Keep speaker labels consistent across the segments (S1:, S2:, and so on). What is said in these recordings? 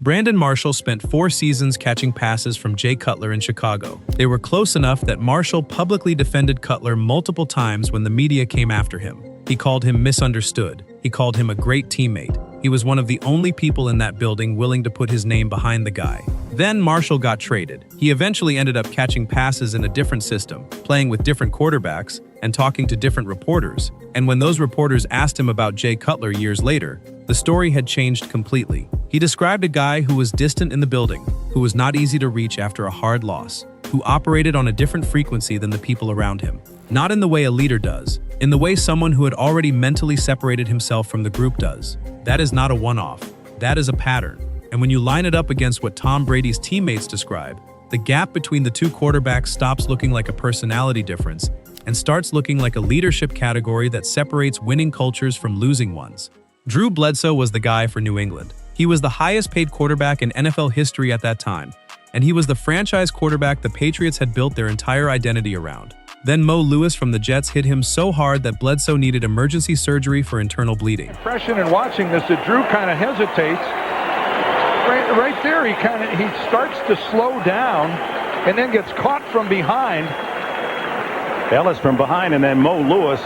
S1: Brandon Marshall spent 4 seasons catching passes from Jay Cutler in Chicago. They were close enough that Marshall publicly defended Cutler multiple times when the media came after him. He called him misunderstood. He called him a great teammate. He was one of the only people in that building willing to put his name behind the guy. Then Marshall got traded. He eventually ended up catching passes in a different system, playing with different quarterbacks, and talking to different reporters. And when those reporters asked him about Jay Cutler years later, the story had changed completely. He described a guy who was distant in the building, who was not easy to reach after a hard loss, who operated on a different frequency than the people around him. Not in the way a leader does, in the way someone who had already mentally separated himself from the group does. That is not a one-off. That is a pattern. And when you line it up against what Tom Brady's teammates describe, the gap between the two quarterbacks stops looking like a personality difference and starts looking like a leadership category that separates winning cultures from losing ones. Drew Bledsoe was the guy for New England. He was the highest-paid quarterback in NFL history at that time, and he was the franchise quarterback the Patriots had built their entire identity around. Then Mo Lewis from the Jets hit him so hard that Bledsoe needed emergency surgery for internal bleeding.
S2: Impression in watching this that Drew kind of hesitates. Right there, he starts to slow down and then gets caught from behind.
S3: Ellis from behind, and then Mo Lewis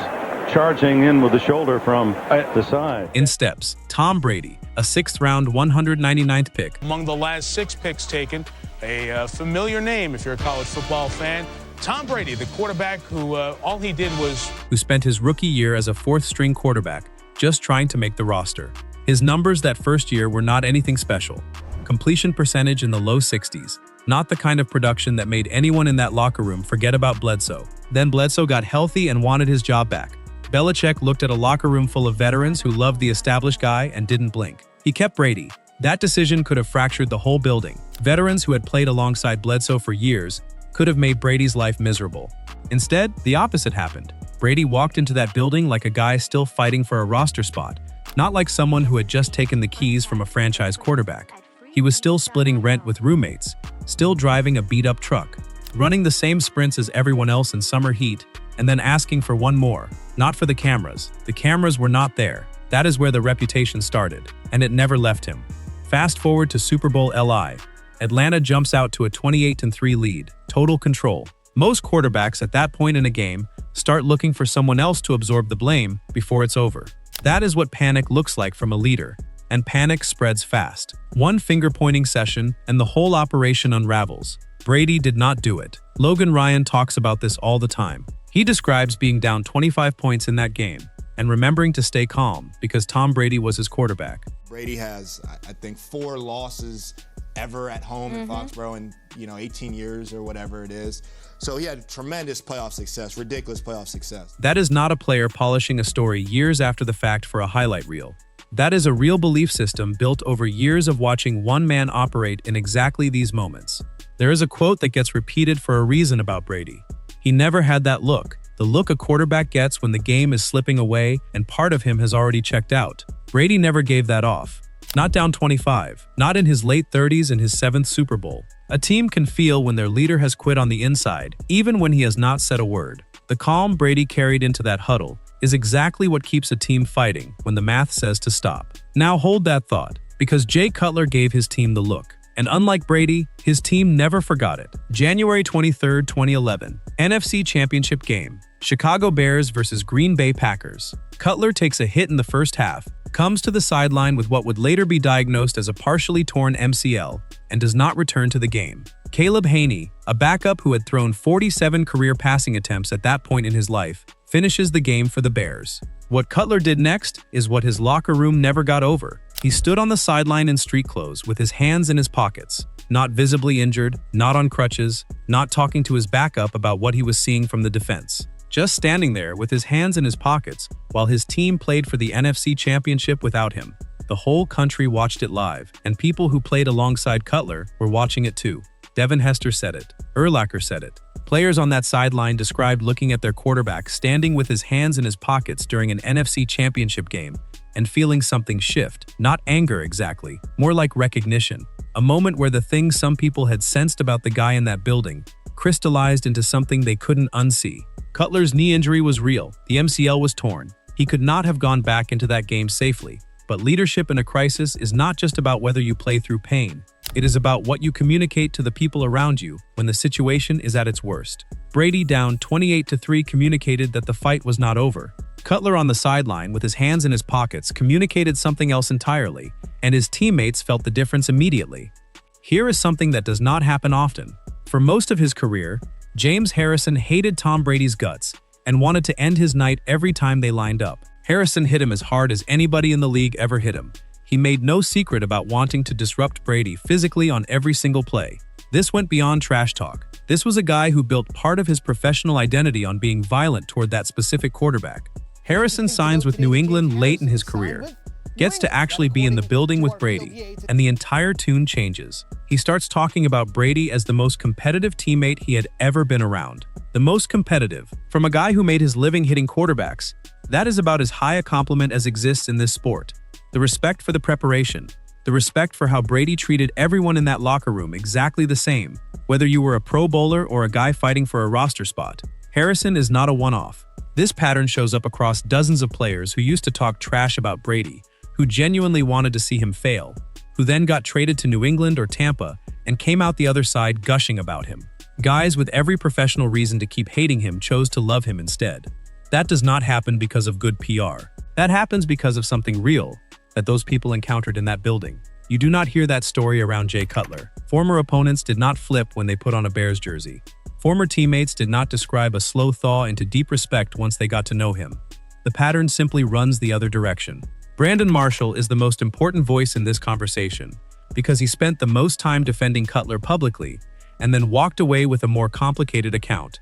S3: charging in with the shoulder from the side.
S1: In steps, Tom Brady, a 6th-round, 199th pick.
S4: Among the last 6 picks taken, a familiar name if you're a college football fan. Tom Brady, the quarterback who all he did was...
S1: Who spent his rookie year as a 4th-string quarterback, just trying to make the roster. His numbers that first year were not anything special. Completion percentage in the low 60s. Not the kind of production that made anyone in that locker room forget about Bledsoe. Then Bledsoe got healthy and wanted his job back. Belichick looked at a locker room full of veterans who loved the established guy and didn't blink. He kept Brady. That decision could have fractured the whole building. Veterans who had played alongside Bledsoe for years could have made Brady's life miserable. Instead, the opposite happened. Brady walked into that building like a guy still fighting for a roster spot, not like someone who had just taken the keys from a franchise quarterback. He was still splitting rent with roommates, still driving a beat-up truck, running the same sprints as everyone else in summer heat, and then asking for one more. Not for the cameras. The cameras were not there. That is where the reputation started, and it never left him. Fast forward to Super Bowl LI. Atlanta jumps out to a 28-3 lead. Total control. Most quarterbacks at that point in a game start looking for someone else to absorb the blame before it's over. That is what panic looks like from a leader, and panic spreads fast. One finger-pointing session, and the whole operation unravels. Brady did not do it. Logan Ryan talks about this all the time. He describes being down 25 points in that game and remembering to stay calm because Tom Brady was his quarterback.
S5: Brady has, I think, 4 losses ever at home in Foxborough in 18 years or whatever it is. So he had tremendous playoff success, ridiculous playoff success.
S1: That is not a player polishing a story years after the fact for a highlight reel. That is a real belief system built over years of watching one man operate in exactly these moments. There is a quote that gets repeated for a reason about Brady. He never had that look, the look a quarterback gets when the game is slipping away and part of him has already checked out. Brady never gave that off. Not down 25, not in his late 30s in his 7th Super Bowl. A team can feel when their leader has quit on the inside, even when he has not said a word. The calm Brady carried into that huddle is exactly what keeps a team fighting when the math says to stop. Now hold that thought, because Jay Cutler gave his team the look. And unlike Brady, his team never forgot it. January 23, 2011, NFC Championship game. Chicago Bears versus Green Bay Packers. Cutler takes a hit in the first half, comes to the sideline with what would later be diagnosed as a partially torn MCL, and does not return to the game. Caleb Haney, a backup who had thrown 47 career passing attempts at that point in his life, finishes the game for the Bears. What Cutler did next is what his locker room never got over. He stood on the sideline in street clothes with his hands in his pockets, not visibly injured, not on crutches, not talking to his backup about what he was seeing from the defense. Just standing there with his hands in his pockets while his team played for the NFC Championship without him. The whole country watched it live, and people who played alongside Cutler were watching it too. Devin Hester said it. Urlacher said it. Players on that sideline described looking at their quarterback standing with his hands in his pockets during an NFC Championship game and feeling something shift, not anger exactly, more like recognition. A moment where the things some people had sensed about the guy in that building crystallized into something they couldn't unsee. Cutler's knee injury was real. The MCL was torn. He could not have gone back into that game safely, But leadership in a crisis is not just about whether you play through pain. It is about what you communicate to the people around you when the situation is at its worst. Brady, down 28-3, communicated that the fight was not over. Cutler on the sideline with his hands in his pockets communicated something else entirely, and his teammates felt the difference immediately. Here is something that does not happen often. For most of his career, James Harrison hated Tom Brady's guts and wanted to end his night every time they lined up. Harrison hit him as hard as anybody in the league ever hit him. He made no secret about wanting to disrupt Brady physically on every single play. This went beyond trash talk. This was a guy who built part of his professional identity on being violent toward that specific quarterback. Harrison signs with New England late in his career, gets to actually be in the building with Brady, and the entire tune changes. He starts talking about Brady as the most competitive teammate he had ever been around. The most competitive. From a guy who made his living hitting quarterbacks, that is about as high a compliment as exists in this sport. The respect for the preparation, the respect for how Brady treated everyone in that locker room exactly the same, whether you were a pro bowler or a guy fighting for a roster spot. Harrison is not a one-off. This pattern shows up across dozens of players who used to talk trash about Brady, who genuinely wanted to see him fail, who then got traded to New England or Tampa and came out the other side gushing about him. Guys with every professional reason to keep hating him chose to love him instead. That does not happen because of good PR. That happens because of something real that those people encountered in that building. You do not hear that story around Jay Cutler. Former opponents did not flip when they put on a Bears jersey. Former teammates did not describe a slow thaw into deep respect once they got to know him. The pattern simply runs the other direction. Brandon Marshall is the most important voice in this conversation because he spent the most time defending Cutler publicly and then walked away with a more complicated account.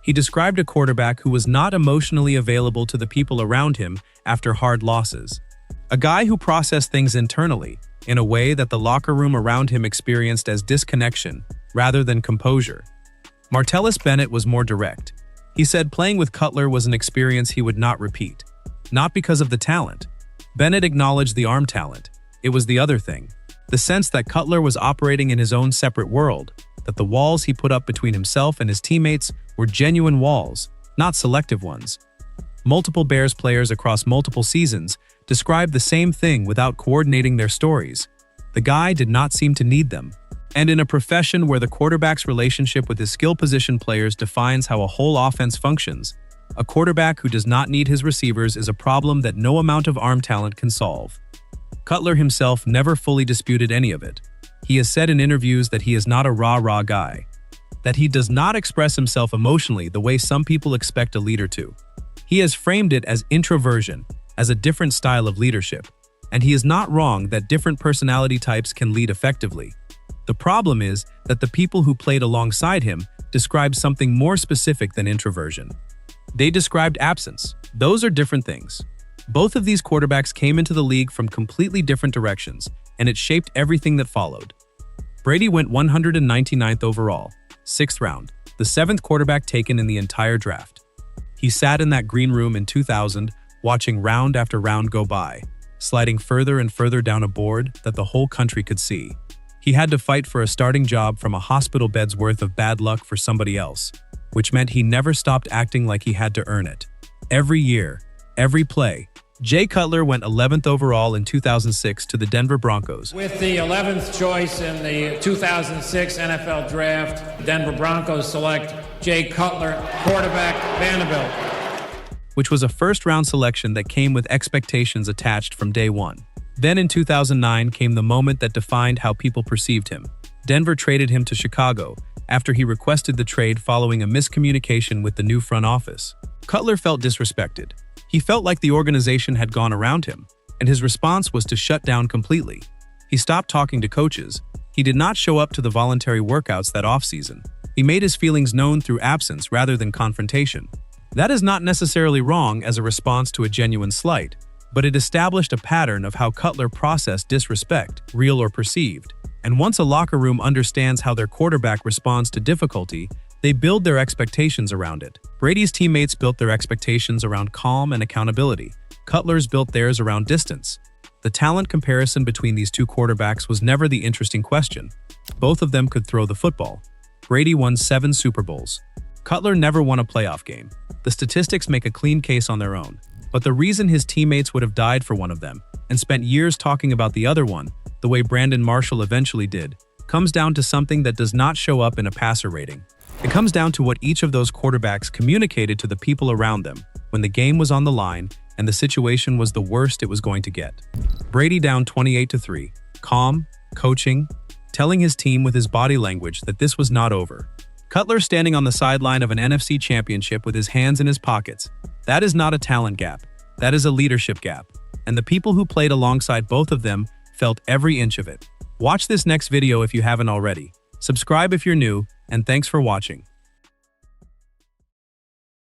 S1: He described a quarterback who was not emotionally available to the people around him after hard losses. A guy who processed things internally in a way that the locker room around him experienced as disconnection rather than composure. Martellus Bennett was more direct. He said playing with Cutler was an experience he would not repeat. Not because of the talent. Bennett acknowledged the arm talent. It was the other thing. The sense that Cutler was operating in his own separate world, that the walls he put up between himself and his teammates were genuine walls, not selective ones. Multiple Bears players across multiple seasons described the same thing without coordinating their stories. The guy did not seem to need them. And in a profession where the quarterback's relationship with his skill position players defines how a whole offense functions, a quarterback who does not need his receivers is a problem that no amount of arm talent can solve. Cutler himself never fully disputed any of it. He has said in interviews that he is not a rah-rah guy, that he does not express himself emotionally the way some people expect a leader to. He has framed it as introversion, as a different style of leadership, and he is not wrong that different personality types can lead effectively. The problem is that the people who played alongside him described something more specific than introversion. They described absence. Those are different things. Both of these quarterbacks came into the league from completely different directions, and it shaped everything that followed. Brady went 199th overall, 6th round, the 7th quarterback taken in the entire draft. He sat in that green room in 2000, watching round after round go by, sliding further and further down a board that the whole country could see. He had to fight for a starting job from a hospital bed's worth of bad luck for somebody else, which meant he never stopped acting like he had to earn it. Every year, every play, Jay Cutler went 11th overall in 2006 to the Denver Broncos.
S6: With the 11th choice in the 2006 NFL Draft, Denver Broncos select Jay Cutler, quarterback, Vanderbilt.
S1: Which was a first-round selection that came with expectations attached from day one. Then in 2009 came the moment that defined how people perceived him. Denver traded him to Chicago after he requested the trade following a miscommunication with the new front office. Cutler felt disrespected. He felt like the organization had gone around him, and his response was to shut down completely. He stopped talking to coaches. He did not show up to the voluntary workouts that offseason. He made his feelings known through absence rather than confrontation. That is not necessarily wrong as a response to a genuine slight, but it established a pattern of how Cutler processed disrespect, real or perceived. And once a locker room understands how their quarterback responds to difficulty, they build their expectations around it. Brady's teammates built their expectations around calm and accountability. Cutler's built theirs around distance. The talent comparison between these two quarterbacks was never the interesting question. Both of them could throw the football. Brady won 7 Super Bowls. Cutler never won a playoff game. The statistics make a clean case on their own. But the reason his teammates would have died for one of them and spent years talking about the other one, the way Brandon Marshall eventually did, comes down to something that does not show up in a passer rating. It comes down to what each of those quarterbacks communicated to the people around them when the game was on the line and the situation was the worst it was going to get. Brady down 28-3, calm, coaching, telling his team with his body language that this was not over. Cutler standing on the sideline of an NFC Championship with his hands in his pockets. That is not a talent gap. That is a leadership gap. And the people who played alongside both of them felt every inch of it. Watch this next video if you haven't already. Subscribe if you're new, and thanks for watching.